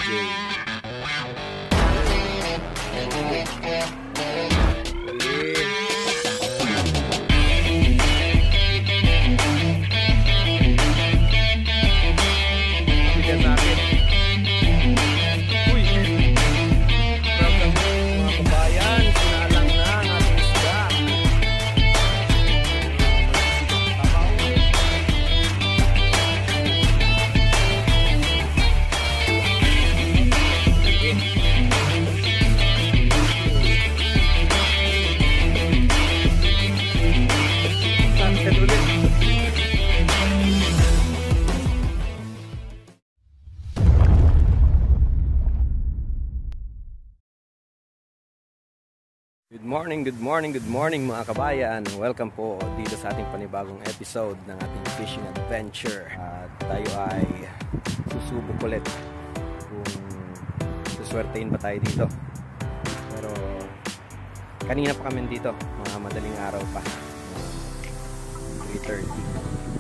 DJ. Good morning mga kabayan. Welcome po dito sa ating panibagong episode ng ating fishing adventure. At tayo ay susubok ulit kung suswertein pa tayo dito. Pero kanina pa kami dito, mga madaling araw pa, 3:30.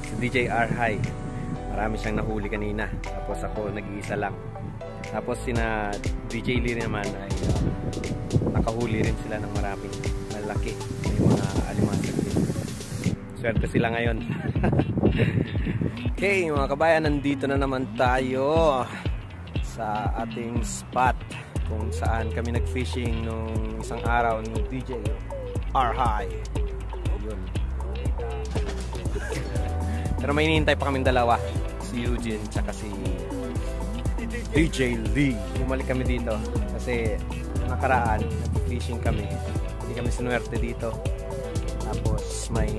Si DJ Arhay, marami siyang nahuli kanina. Tapos ako nag-iisa lang. Tapos sina DJ Lee naman ay nakahuli rin sila ng maraming malaki. May mga alimasag din. Swerte sila ngayon. Okay mga kabayan, nandito na naman tayo sa ating spot kung saan kami nag-fishing nung isang araw ng DJ Arhay. Yun. Pero may hinihintay pa kaming dalawa, si Eugene tsaka si DJ Lee. Bumalik kami dito kasi nakaraan nag-fishing kami, hindi kami sinuwerte dito. Tapos may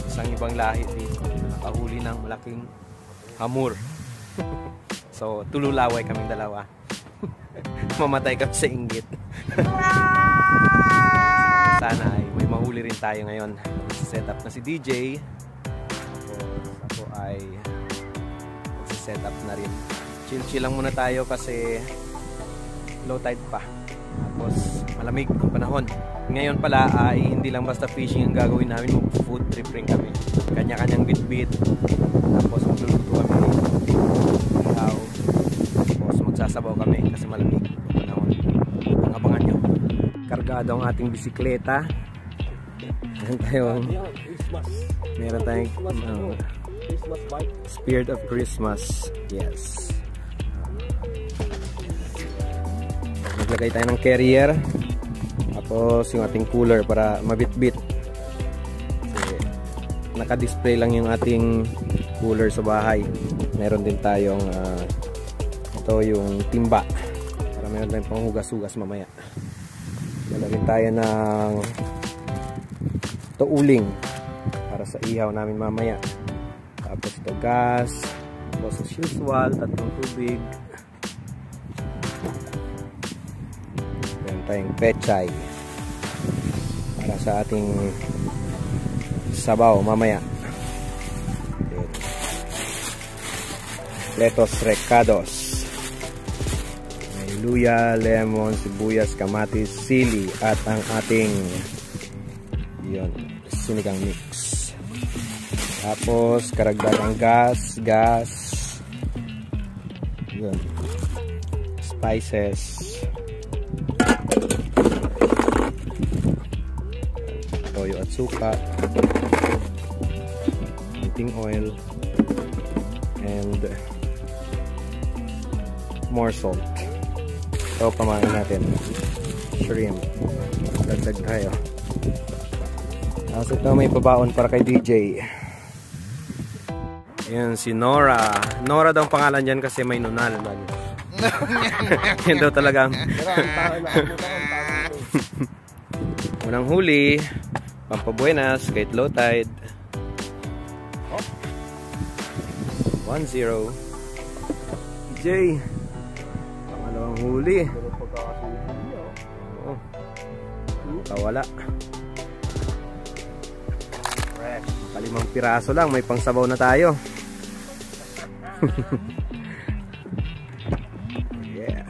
isang ibang lahi dito nakahuli ng malaking hamur. So tululaway kaming dalawa. Mamatay kami sa inggit. Sana ay may mahuli rin tayo ngayon. Set up na si DJ. Tapos ako ay set up na rin. Chill lang muna tayo kasi low tide pa. Tapos malamig ang panahon. Ngayon pala ay hindi lang basta fishing ang gagawin namin, food trip rin kami. Kanya-kanyang bit-bit. Tapos magluluto kami. Ihaw. Tapos magsasabaw kami kasi malamig ang panahon. Abangan nyo. Kargado ang ating bisikleta. Meron tayong Spirit of Christmas. Yes. Naglagay tayo ng carrier. Tapos yung ating cooler para mabit-bit. Naka-display lang yung ating cooler sa bahay. Meron din tayong ito yung timba para meron tayong panghugas-hugas mamaya. Lalagyan tayo ng uling para sa ihaw namin mamaya. Tapos ito gas. Tapos as usual, tatlong tubig. Meron tayong pechay para sa ating sabaw mamaya. Letos recados. May luya, lemon, sibuyas, kamatis, sili at ang ating sinigang mix. Tapos karagdagang gas. Yun. Spices. Toyo at suka. Heating oil. And more salt. Ito pamain natin. Shrimp. Dagdag tayo. Tapos ito may pabaon para kay DJ. Ayan si Nora. Nora daw ang pangalan dyan kasi may nunal. Yan daw talagang unang huli. Pampabuenas kahit low tide. 1-0. DJ. Pangalawang huli. Kawala. Kalimang piraso lang, may pangsabaw na tayo. Yeah.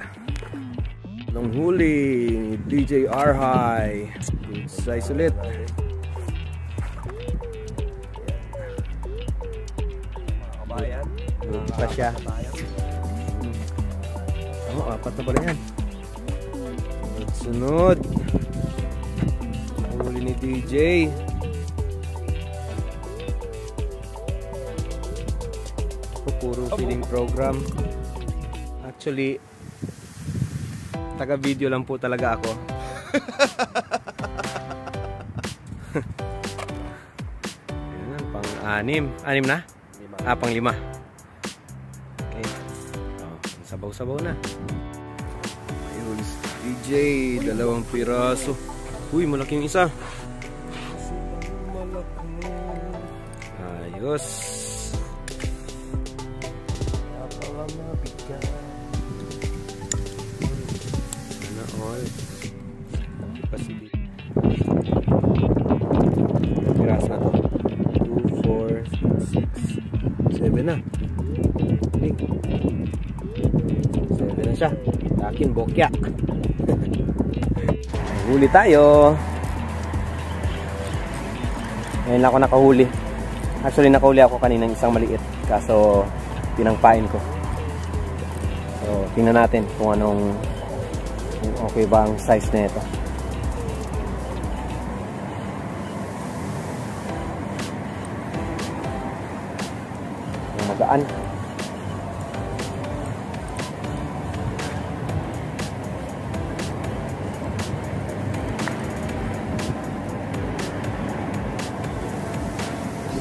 Long huli, DJ Arhay. Good size ulit. Good pa siya. Oh, 4 na pala yan. Sunod. Huli ni DJ. Puro feeding program. Actually, taga-video lang po talaga ako. Ayan, pang-6. 6 na? 5. Pang-5. Okay. Oh, sabaw-sabaw na. Ayun, DJ, 2 piraso. Uy, malaking isa. Ayos. Piras na to. 2, 4, 6, 7 na. 7 na siya. Takin, bokya. Huli tayo. Ngayon lang ako nakahuli. Actually, nakahuli ako kanina isang maliit. Kaso, pinangpain ko. So, tingnan natin kung anong okay ba ang size na ito. Magaan.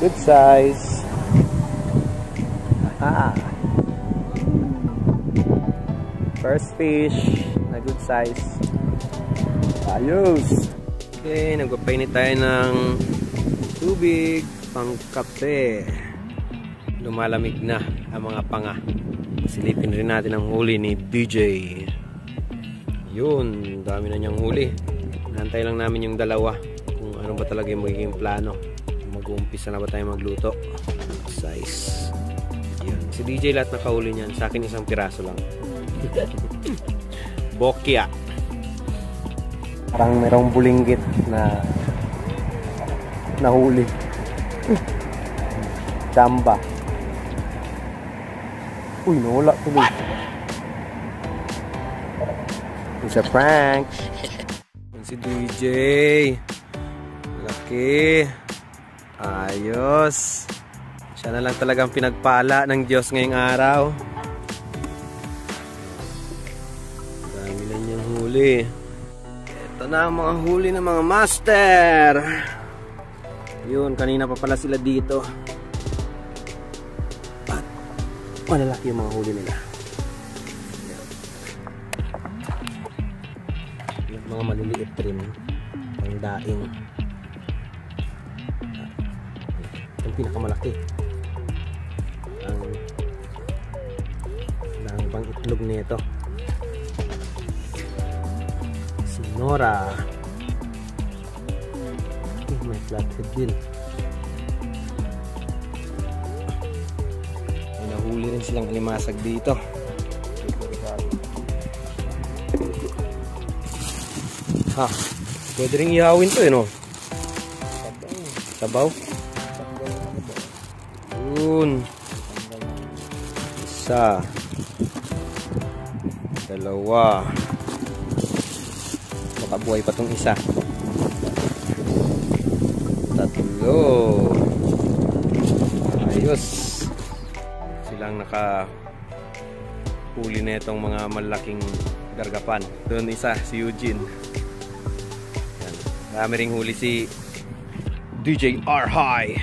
Good size. Aha. First fish na good size. Ayos. Okay, nagpapainit tayo ng tubig pang kape. Lumalamig na ang mga panga. Silipin rin natin ang huli ni DJ. Yun, dami na niyang huli. Nantay lang namin yung dalawa kung ano ba talaga yung magiging plano. Mag-uumpisa na ba tayo magluto. Size. Yun. Si DJ lahat nakahuli niyan. Sa akin isang piraso lang. Bokya. Parang merong bulinggit na nahuli. Chamba. Uy, nawala tuloy. It's a prank. Si DJ. Laki. Ayos. Siya na lang talagang pinagpala ng Diyos ngayong araw. Dami na niyang huli. Ito na ang mga huli ng mga master. Yun, kanina pa pala sila dito. At malalaki yung mga huli nila. Yung mga maliliit rin. Ang daing. Ang pinakamalaki. Ang pang itlog nito. Nora. May flathead din. May nahuli rin silang alimasag dito. Ha, pwede rin ihawin to no? Sabaw. Yun. Isa. Dalawa. Buhay pa tong isa. Tatlo. Ayos. Silang nakahuli na itong mga malaking gargapan. Doon isa, si Eugene. Yan. Marami ring huli si DJ R High.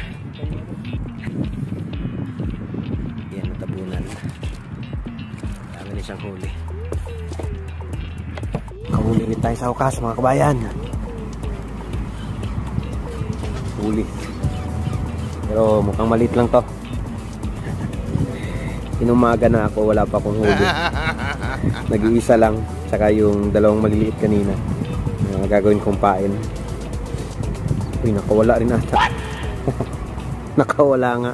Yan, natabunan. Marami na siyang huli. Huli rin tayo sa wakas mga kabayan. Huli. Pero mukhang maliit lang to. Inumaga na ako, wala pa akong huli. Nag-iisa lang. Tsaka yung dalawang maliliit kanina. Gagawin kong pain. Uy, nakawala rin ata. Nakawala nga.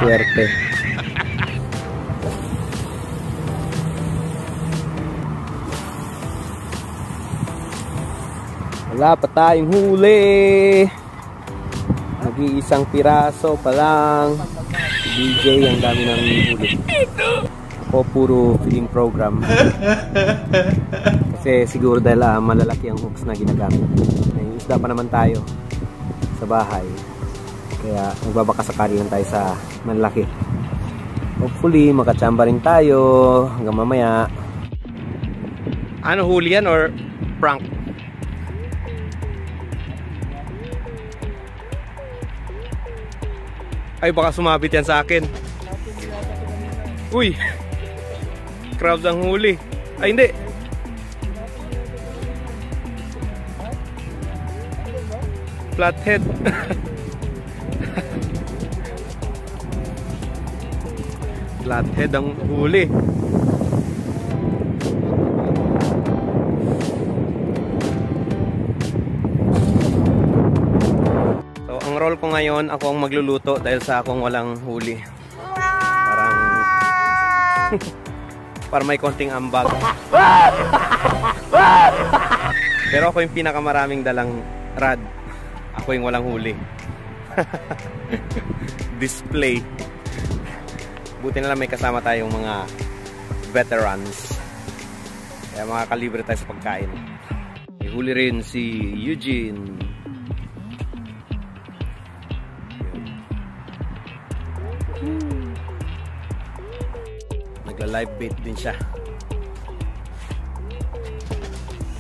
Swerte. Wala pa tayong huli. Nag-iisang piraso pa lang. DJ, ang dami ng huli. o puro feeding program. Kasi siguro dahil malalaki ang hooks na ginagamit. May isda pa naman tayo sa bahay. Kaya nagbabakasakali lang tayo sa malalaki. Hopefully makachamba rin tayo hanggang mamaya. Ano, huli yan or prank? Ay, baka sumabit yan sa akin. Uy! Crabs ang huli. Ay, hindi. Flathead. Flathead ang huli. So, ang role ko ngayon, ako ang magluluto dahil sa akong walang huli. Parang para may konting ambag. Pero ako yung pinakamaraming dalang rad. Ako yung walang huli. Display. Buti na lang may kasama tayong mga veterans. Kaya makakalibre tayo sa pagkain. May huli rin si Eugene. Nagla-live bait din siya.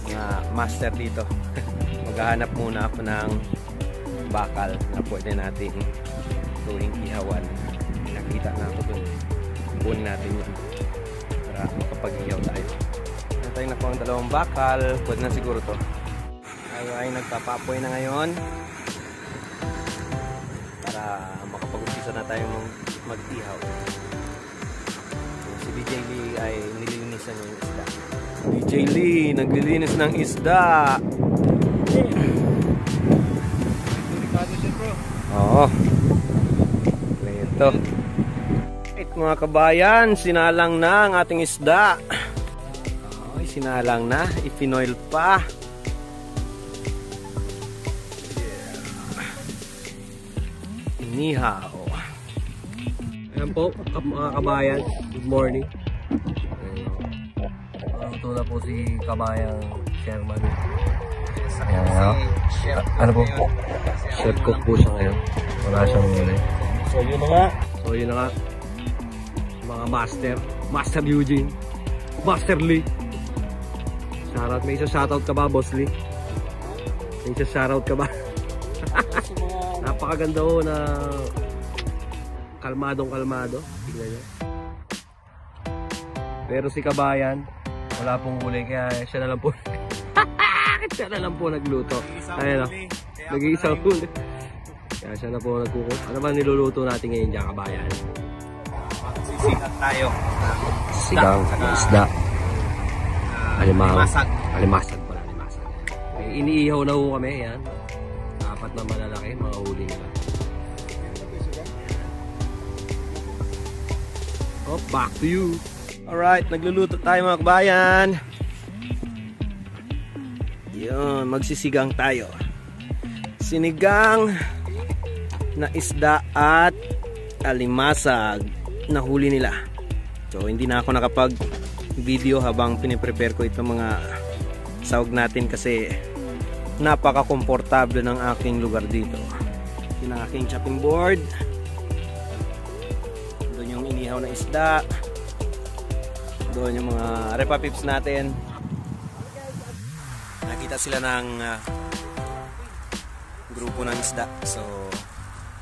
Mga master dito. Maghahanap muna ako ng bakal na pwede nating tuwing ihawan. Nakita na ako dun. Kunin natin yun para makapag-ihaw tayo. Meron tayong nakuha ang dalawang bakal. Pwede na siguro to. Tayo ay nagpapapoy na ngayon para makapag-umpisa na tayo mag-ihaw. Si DJ Lee ay nililinisan yung isda. DJ Lee naglilinis ng isda. Oo. Ito. Ito mga kabayan, sinalang na ang ating isda. Ay, sinalang na, ipinoil pa. Inihaw. Ayan po, mga kabayan, good morning. Ito na po si kabayang Sherman. Ano po? Chef cook po siya ngayon. Wala siyang muli. So yun na nga. Mga Master Eugene, Master Lee. Shoutout. May isa shoutout ka ba, Boss Lee? May isa shoutout ka ba? Napakaganda ho na kalmadong-kalmado. Tingnan nyo. Pero si kabayan, wala pong huli kaya siya na lang po. Siya na lang po nagluto. Ayun o. Nag-iisang huli. Kaya siya na po nagkukot. Ano ba niluluto natin ngayon dyan, kabayan? Sisigang tayo. Sisigang sa isda. Alimasag. Alimasag pala. Alimasag. Iniihaw na ho kami. Yan. Apat na malalaki. Mga huli nila. Oh, back to you. Alright. Nagluluto tayo mga kabayan. Yun, magsisigang tayo. Sinigang na isda at alimasag na huli nila. So hindi na ako nakapag-video habang piniprepare ko itong mga sahog natin kasi napaka-komportable ng aking lugar dito. Yun ang aking chopping board. Doon yung inihaw na isda. Doon yung mga repa pips natin. Nakita sila ng grupo ng isda. So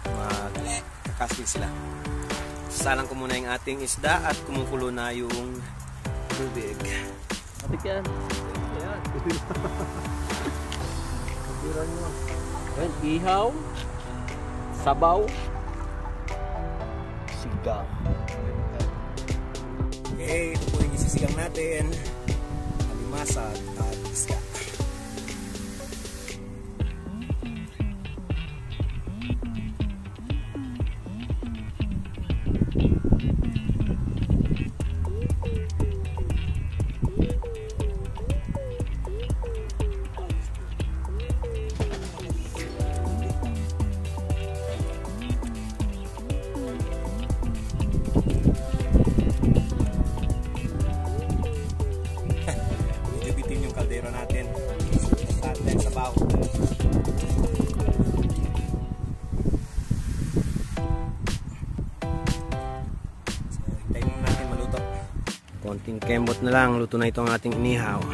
magkakastig sila. Salang ko muna yung ating isda at kumukulo na yung tubig. Matik yan. Ayan. Kapiran nyo. Ayan, ihaw, sabaw, sigang. Okay, ito po yung isisigang natin. Alimasag at isda. Ating kembot na lang, luto na itong ating inihaw.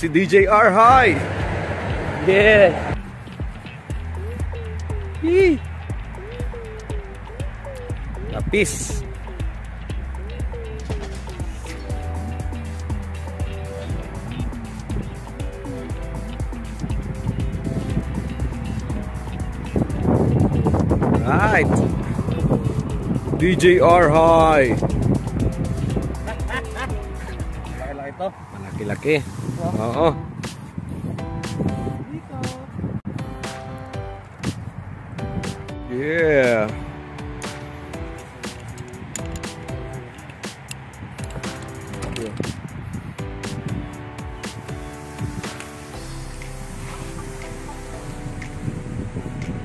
Si DJR High. Yeah. Yee. Lapis. Right. DJR High. Malaki-laki to. Malaki-laki. Oo. Yeah.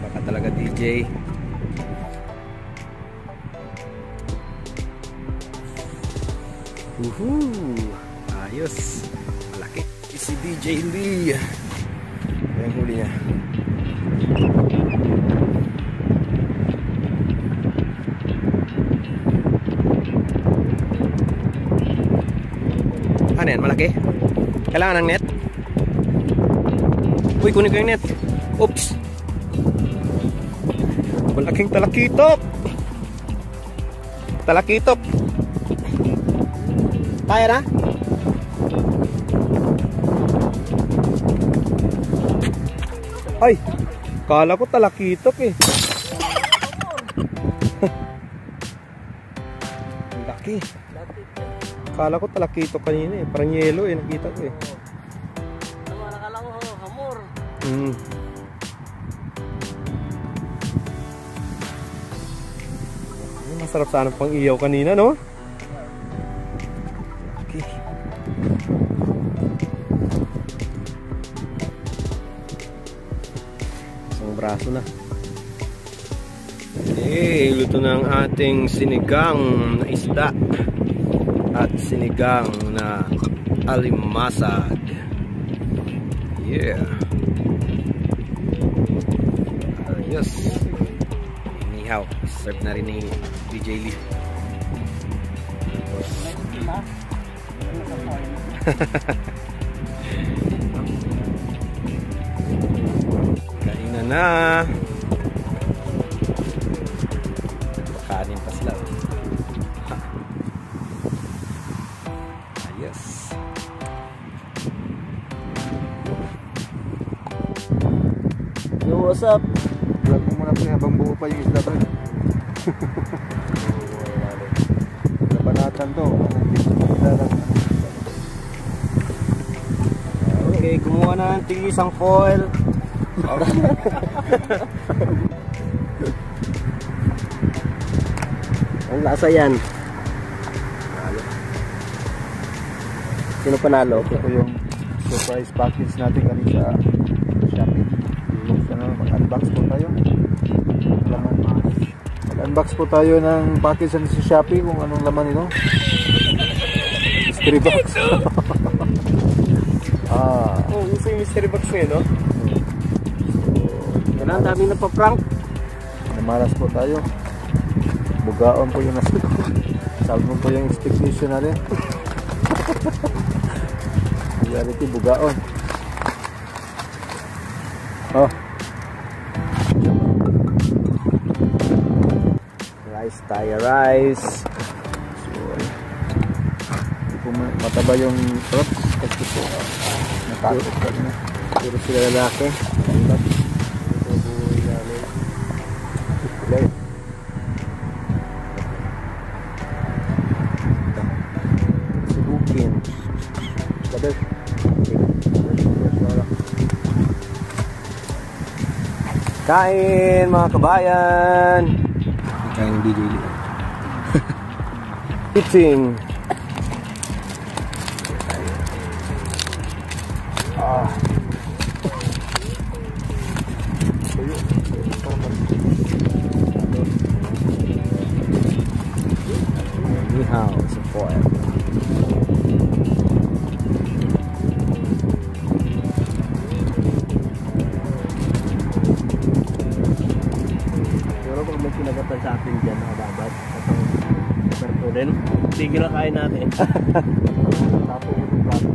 Baka talaga DJ. Ayos. Malaki. Si DJ Lee. Ayan huli niya. Ano yan? Malaki? Kailangan ng net? Uy, kunin ko yung net. Oops. Malaking talakitok. Talakitok. Kaya na? Ay, kala ko talakitok eh. Laki. Kala ko talakitok kanina eh. Parang yelo eh, nakita ko eh. Nakala ko hamor. Masarap sana pang iyaw kanina, no? Laki. Braso na. Okay, luto na ang ating sinigang na isda at sinigang na alimasag. Yeah. Ayos. Inihaw. Serve na rin ni DJ Lee. Na kanin pa sila. Ayos. Yo, what's up? Vlog mo muna po habang buo pa yung isla, bro. Labanatan to. Okay, kumuha na ng tigisang foil. Ang lasa yan. Sino panalo? Ito po yung surprise package natin kanina sa Shopee. Mag-unbox po tayo. Mag-unbox po tayo ng package sa Shopee kung anong laman ito. Mystery box. Oh, gusto yung mystery box ngayon, no? Ang daming napaprank. Namalas po tayo. Bugaon po yung nasa. Salmon po yung expectation natin. Reality, bugaon. Oh. Rice tayo, rice. So, hindi po mataba yung props kasi po natakot ka na. Puro sila lalaki. Sibukin. Sabit. Kain mga kabayan. Kain ng DJ Lee. Eating. Ni hao, support. Pero pag may kinagatan sa atin dyan, dapat perto rin. Sige na kain natin. Tapos yung plato.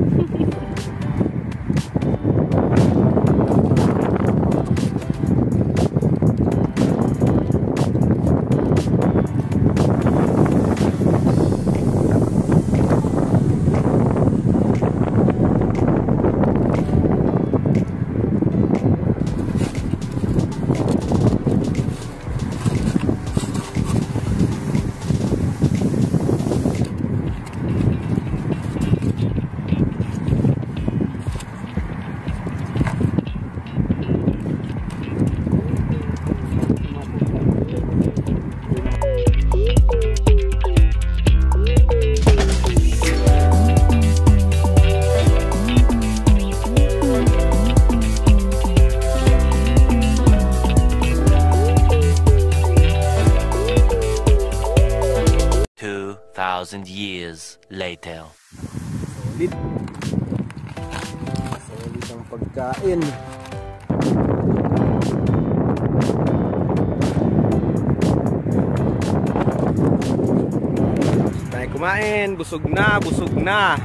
Years later. Solid. Solid ang pagkain. Tayo kumain. Busog na, busog na.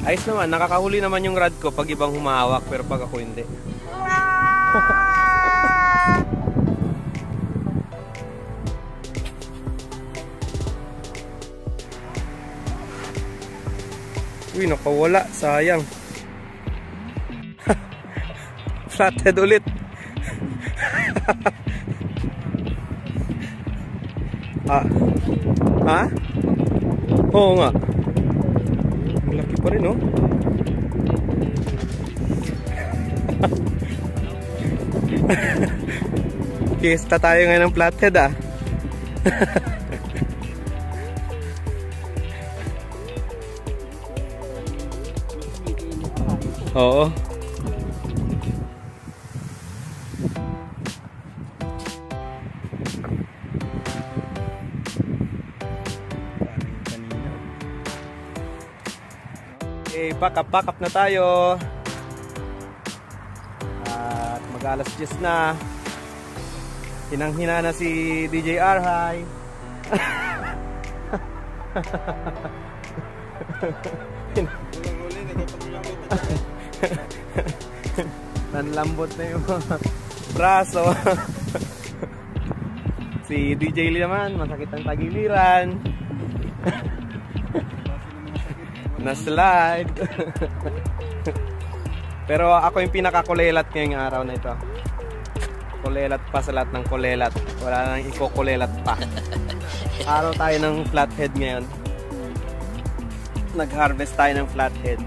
Ayos naman, nakakahuli naman yung rod ko pag ibang humahawak, pero pag ako hindi. Uy, nakawala. Sayang. Flathead ulit. Ha? Oo nga. Ang laki pa rin, oh. Fiesta tayo ngayon ng flathead, ah. Oo. Okay, pack up na tayo. At mag-alas 10 na. Hinang-hina na si DJ Arhay. Nanlambot na yung braso. Si DJ Lee naman, masakit ang tagiliran. Na-slide. Pero ako yung pinaka-kulelat ngayong araw na ito. Kulelat pa sa lahat ng kulelat. Wala nang iko-kulelat pa. Araw tayo ng flathead ngayon. Nag-harvest tayo ng flathead.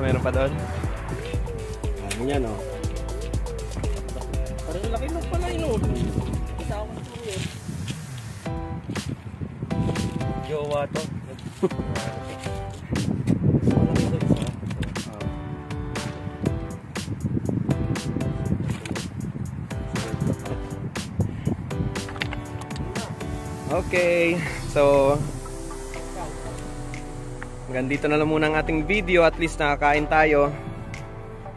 Meron pa doon? Ano yan, oh. Parang laki lang pala yun. Isa ako na yun. Jowa to. Okay, so hanggang dito na lang muna ang ating video. At least nakakain tayo,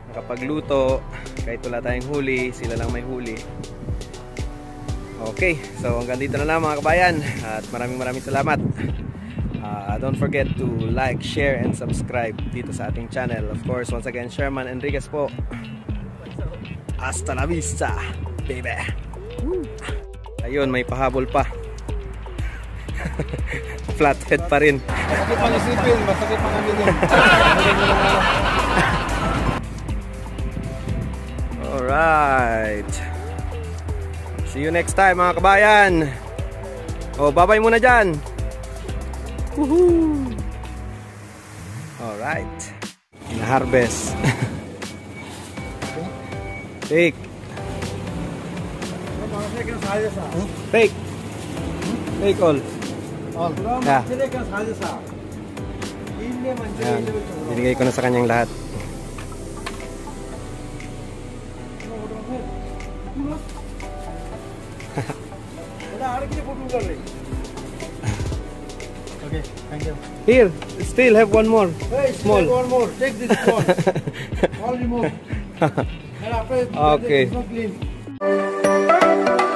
nakapagluto. Kahit wala tayong huli, sila lang may huli. Okay, so hanggang dito na lang mga kabayan. At maraming salamat. Don't forget to like, share, and subscribe dito sa ating channel. Of course, once again, Sherman Enriquez po. Hasta la vista, baby. Ayun, may pahabol pa. Flathead pa rin. Masakit pang isipin, masakit pang aminin. Alright. See you next time mga kabayan. Oh, bye-bye muna dyan. Woohoo! Alright. Na-harvest. Fake. Fake. Fake all. Oh, Yeah. Ayan, binigay ko na sa kanyang lahat. Okay, thank you. Here, still have one more. Hey, Small. one more. Take this one. All remove. And after Okay. it's not clean.